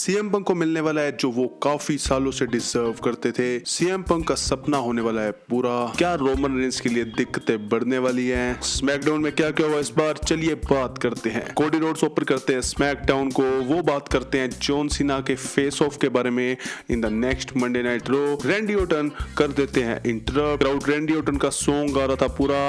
CM Punk को मिलने वाला है जो वो काफी सालों से डिजर्व करते थे। सीएम पंक का सपना होने वाला है पूरा। क्या रोमन रेंस के लिए दिक्कतें बढ़ने वाली हैं? स्मैकडाउन में क्या क्या हुआ इस बार, चलिए बात करते हैं। कोडी रोड्स ओपन करते हैं स्मैकडाउन को, वो बात करते हैं जॉन सीना के फेस ऑफ के बारे में in the next Monday night raw. Randy Orton कर देते हैं इंटरप्ट। क्राउड रैंडी ओटन का सॉन्ग गा रहा था पूरा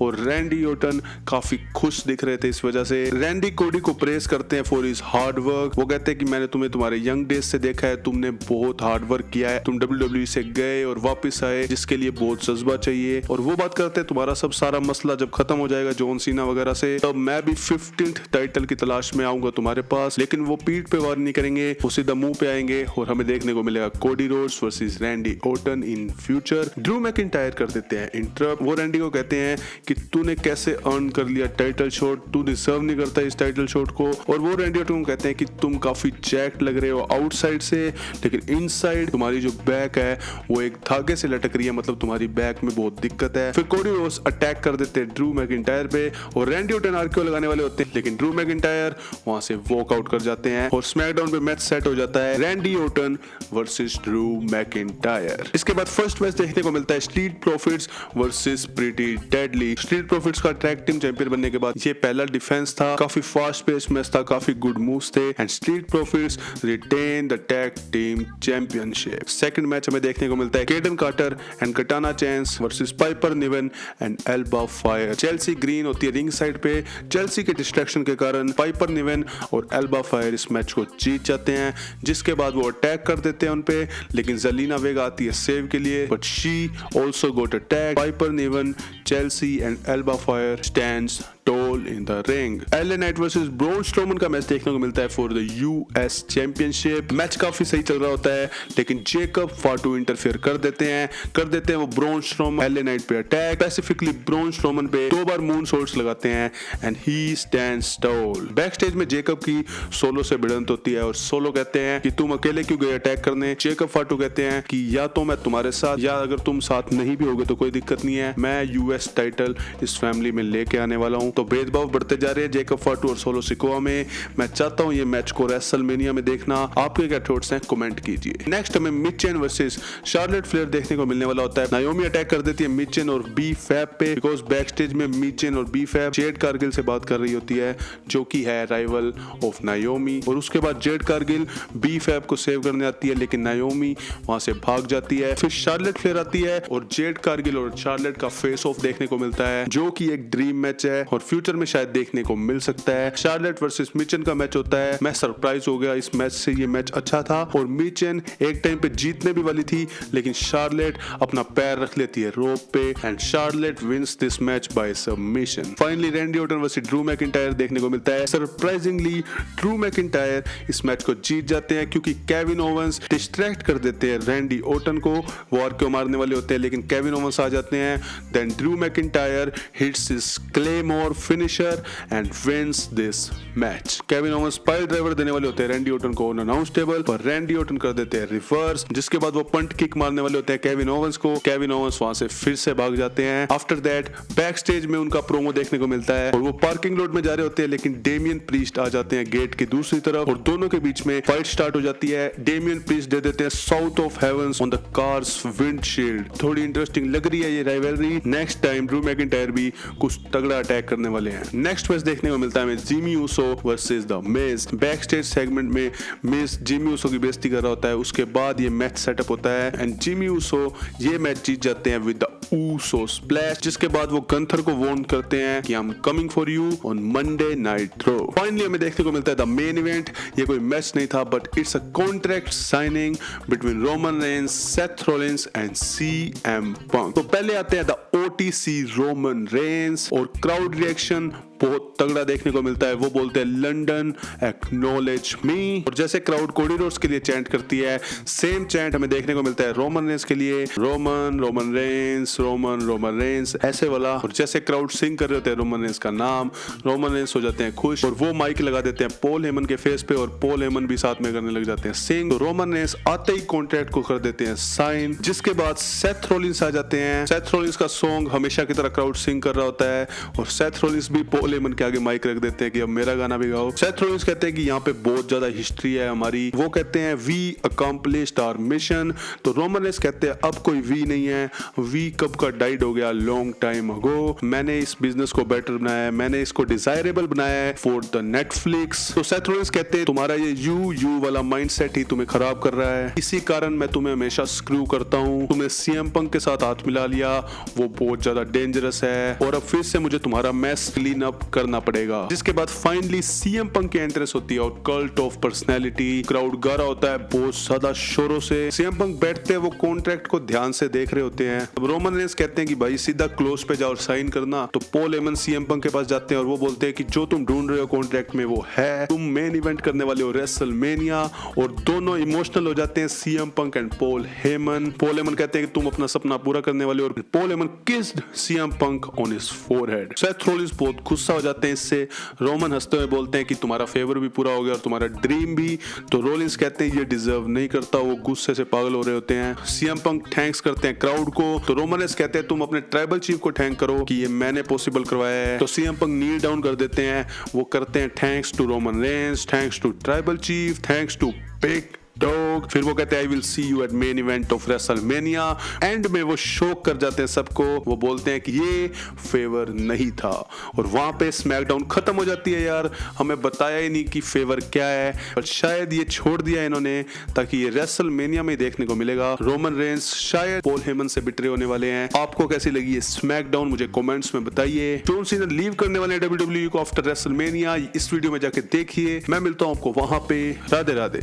और रैंडी ओटन काफी खुश दिख रहे थे इस वजह से। रैंडी कोडी को प्रेस करते हैं फॉर हिज हार्ड वर्क। वो कहते हैं कि मैंने तुम्हें तुम्हारे यंग डेज से देखा है, तुमने बहुत हार्ड वर्क किया है, तुम WWE से गए और वापस आए जिसके लिए बहुत जज्बा चाहिए। और वो बात करते हैं तुम्हारा सब सारा मसला जब खत्म हो जाएगा जॉन सीना वगैरह से, तब मैं भी 15th टाइटल की तलाश में आऊंगा तुम्हारे पास। लेकिन वो पीठ पे वार नहीं करेंगे, वो सीधा मुंह पे आएंगे और हमें देखने को मिलेगा Cody Rhodes versus Randy Orton in future. Drew McIntyre कर देते हैं इंटरप्ट। वो रैंडी को कहते हैं कि तूने कैसे अर्न कर लिया टाइटल शॉट, तू डिजर्व नहीं करता इस टाइटल शॉट को। और वो रैंडी ओटन को कहते हैं कि तुम काफी जैक्ट लग रहे हो आउटसाइड से, लेकिन इनसाइड तुम्हारी जो बैक है वो एक धागे से लटक रही है, मतलब तुम्हारी बैक में बहुत दिक्कत है। फिर कोडी रोड्स अटैक कर देते हैं ड्रू मैकिंटायर पे और रैंडी ओटन आरक्यू लगाने वाले होते हैं, लेकिन ड्रू मैकिंटायर वहां से वॉक आउट कर जाते हैं और स्मैकडाउन पे मैच सेट हो जाता है Randy Orton versus Drew McIntyre. इसके बाद फर्स्ट मैच देखने को मिलता है street profits versus pretty deadly. Street profits का टैग टीम चैंपियन बनने के बाद ये पहला डिफेंस था, काफी फास्ट पेस मैच था, काफी गुड मूव्स थे and Street Profits retain the tag team championship. Second match हमें देखने को मिलता है Kayden Carter and Katana Chance versus Piper Niven and Alba Fyre. Chelsea Green होती है रिंग साइड पे। चेल्सी के डिस्ट्रैक्शन के कारण पाइपर निवन और एल्बा फायर इस मैच को जीत जाते हैं, जिसके बाद वो अटैक कर देते हैं उनपे, लेकिन ज़ेलिना वेगा आती है सेव के लिए, but she also got attack. Piper Niven, Chelsea and Alba Fyre stands tall in the ring. LA Knight versus Braun Strowman का मैच देखने को मिलता है for the US championship. Match काफी सही चल रहा होता है, लेकिन जेकब फाटू इंटरफेयर कर देते हैं वो ब्रॉन स्ट्रोमन एलए नाइट पे अटैक, स्पेसिफिकली ब्रॉन स्ट्रोमन पे 2 बार मून सॉर्ट्स लगाते हैं and he stands tall. Backstage में जेकब की सोलो से भिड़ंत होती है और सोलो कहते हैं कि तुम अकेले क्यों गए अटैक करने। जेकब फाटू कहते हैं कि या तो मैं तुम्हारे साथ, या अगर तुम साथ नहीं भी होगे तो कोई दिक्कत नहीं है, मैं यूएस टाइटल इस फैमिली में लेके आने वाला हूँ। तो भेदभाव बढ़ते जा रहे हैं जेकब फाटू और सोलो सिकोआ में। मैं चाहता हूँ ये मैच को रेसलमेनिया में देखना। आपके क्या थॉट्स हैं कमेंट कीजिए। नेक्स्ट हमें मिचेन वर्सेस शार्लेट फ्लेयर देखने को मिलने वाला होता है। नायोमी अटैक कर देती है मिचेन और बी फैब पे, बिकॉज बैक स्टेज में मिचेन और बी फैब जेड कारगिल से बात कर रही होती है जो कि है राइवल ऑफ नायोमी। और उसके बाद जेड कारगिल बी फैब को सेव करने आती है, लेकिन नायोमी वहां से भाग जाती है। फिर शार्लेट फ्लेयर आती है और जेड कारगिल और शार्लेट का फेस ऑफ देखने को मिलता है जो कि एक ड्रीम मैच है और फ्यूचर में शायद देखने को मिल सकता है। शार्लेट वर्सेस मिचन का मैच होता है। मैं सरप्राइज हो गया इस मैच से, ये मैच अच्छा था और मिचन एक टाइम पे जीतने भी वाली थी, लेकिन शार्लेट अपना पैर रख लेती है रोप पे and Charlotte wins this match by submission. Finally Randy Orton versus Drew McIntyre देखने को मिलता है। सरप्राइजिंगली ड्रू मैकिंटायर इस मैच को जीत जाते हैं क्योंकि केविन ओवेंस डिस्ट्रैक्ट कर देते हैं रैंडी ओटन को। वो आरक्यू मारने वाले होते हैं, लेकिन केविन ओवेंस आ जाते हैं। Then Drew McIntyre hits his claymore finisher and wins this match. Kevin Owens pile driver देने वाले होते हैं रैंडी ओटन को ऑन अनाउंस टेबल, पर रैंडी ओटन कर देते हैं रिवर्स, जिसके बाद वो पंट किक मारने वाले होते हैं केविन ओवेंस को। केविन ओवेंस वहां से फिर से भाग जाते हैं। आफ्टर दैट बैक स्टेज में उनका प्रोमो देखने को मिलता है और वो पार्किंग लॉट में जा रहे होते हैं, लेकिन डेमियन प्रीस्ट आ जाते हैं गेट की दूसरी तरफ और दोनों के बीच में फाइट स्टार्ट हो जाती है। डेमियन प्रीस्ट दे देते हैं South of Heavens on the car's windshield. थोड़ी इंटरेस्टिंग लग रही है ये rivalry. Next time Drew McIntyre भी कुछ तगड़ा अटैक करने वाले हैं। नेक्स्ट मैच देखने को मिलता है Jimmy Uso versus the Miz. Back stage segment में मिज जिमी ऊसो की बेइज्जती कर रहा होता है, उसके बाद ये मैच सेटअप होता है एंड जिमी ऊसो ये मैच जीत जाते हैं विद द ऊसो स्प्लैश, जिसके बाद वो गंथर को वार्न करते हैं कि I am coming for you on Monday night raw. Finally हमें देखने को मिलता है द मेन इवेंट। ये कोई मैच नहीं था, but it's a contract signing between Roman Reigns, Seth Rollins and CM Punk. तो पहले आते हैं द ओटीसी रोमन रेंस और क्राउड रिएक्शन बहुत तगड़ा देखने को मिलता है। वो बोलते हैं लंदन एक्नॉलेज मी, और जैसे क्राउड कोडी रोड्स के लिए चैंट करती है, सेम चैंट हमें देखने को मिलता है रोमन रेंस के लिए, Roman Roman Reigns Roman Roman Reigns ऐसे वाला। और जैसे क्राउड सिंग कर रहे होते हैं रोमन रेंस का नाम, रोमन रेंस हो जाते हैं खुश और वो माइक लगा देते हैं पॉल हेमन के फेस पे और पॉल हेमन भी साथ में करने लग जाते हैं सिंग। तो रोमन रेंस आते ही कॉन्ट्रैक्ट को कर देते हैं साइन, जिसके बाद सेथ रॉलिंस आ जाते हैं। सेथ रॉलिंस का सॉन्ग हमेशा की तरह क्राउड सिंग कर रहा होता है और सेथ रॉलिंस भी पॉल पोल हेमन के आगे माइक रख देते हैं कि अब मेरा गाना भी गाओ। सेथ रॉलिंस कहते हैं कि यहाँ पे बहुत ज्यादा हिस्ट्री है हमारी। वो कहते हैं वी अकम्प्लिश्ड आवर मिशन। तो रोमन रेंस कहते हैं अब कोई वी नहीं है, वी कब का डाइड हो गया, लॉन्ग टाइम अगो। मैंने इस बिजनेस को बेटर बनाया है, मैंने इसको डिजायरेबल बनाया है फॉर द नेटफ्लिक्स। तो सेथ रॉलिंस कहते हैं तुम्हारा ये यू वाला माइंडसेट ही तुम्हें खराब कर रहा है, इसी कारण मैं तुम्हें हमेशा स्क्रू करता हूँ। तुमने सीएम पंक के साथ हाथ मिला लिया, वो बहुत ज्यादा डेंजरस है और अब फिर से मुझे तुम्हारा मैस क्लीन अप करना पड़ेगा। जिसके बाद फाइनली सीएम पंक की एंट्रेंस होती है और कल्ट ऑफ पर्सनैलिटी। क्राउड गा रहा होता है बहुत ज्यादा शोरों से। सीएम पंक बैठते हैं, वो कॉन्ट्रैक्ट को ध्यान से देख रहे होते हैं। अब रोमन रेंस कहते हैं कि भाई सीधा क्लोज पे जाओ और साइन करना। तो पॉल हेमन सीएम पंक के पास जाते हैं और वो बोलते हैं कि जो तुम ढूंढ रहे हो कॉन्ट्रैक्ट में वो है, तुम मेन इवेंट करने वाले हो रेसलमेनिया। और दोनों इमोशनल हो जाते हैं, CM Punk and Paul Heyman. Paul Heyman कहते हैं कि तुम अपना सपना पूरा करने वाले हो और Paul Heyman kissed CM Punk on his forehead. Seth Rollins बहुत गुस्सा हो जाते हैं इससे। रोमन हंसते हुए बोलते हैं कि तुम्हारा फेवर भी पूरा हो गया और तुम्हारा ड्रीम भी। तो रॉलिंस कहते हैं ये डिजर्व नहीं करता, वो गुस्से से पागल हो रहे होते हैं। सीएम पंक थैंक्स करते हैं क्राउड को। तो रोमन रेंस कहते हैं तुम अपने ट्राइबल चीफ को थैंक करो कि ये मैंने पॉसिबल करवाया है। तो सीएम पंक नील डाउन कर देते हैं, वो करते हैं thanks to Roman Reigns, thanks to tribal chief, thanks to big dog. फिर वो कहते हैं I will see you at main event of WrestleMania. End में वो शोक कर जाते हैं सबको। वो बोलते हैं कि ये फेवर नहीं था और वहां पे स्मैकडाउन खत्म हो जाती है। यार हमें बताया ही नहीं कि फेवर क्या है, पर शायद ये छोड़ दिया इन्होंने ताकि ये रेसलमेनिया में देखने को मिलेगा। रोमन रेंस शायद पॉल हेमन से बिटरे होने वाले हैं। आपको कैसी लगी ये स्मैकडाउन मुझे कमेंट्स में बताइए। जॉन सीना लीव करने वाले WWE को आफ्टर रेसलमेनिया, इस वीडियो में जाके देखिए। मैं मिलता हूं आपको वहां पे। राधे राधे।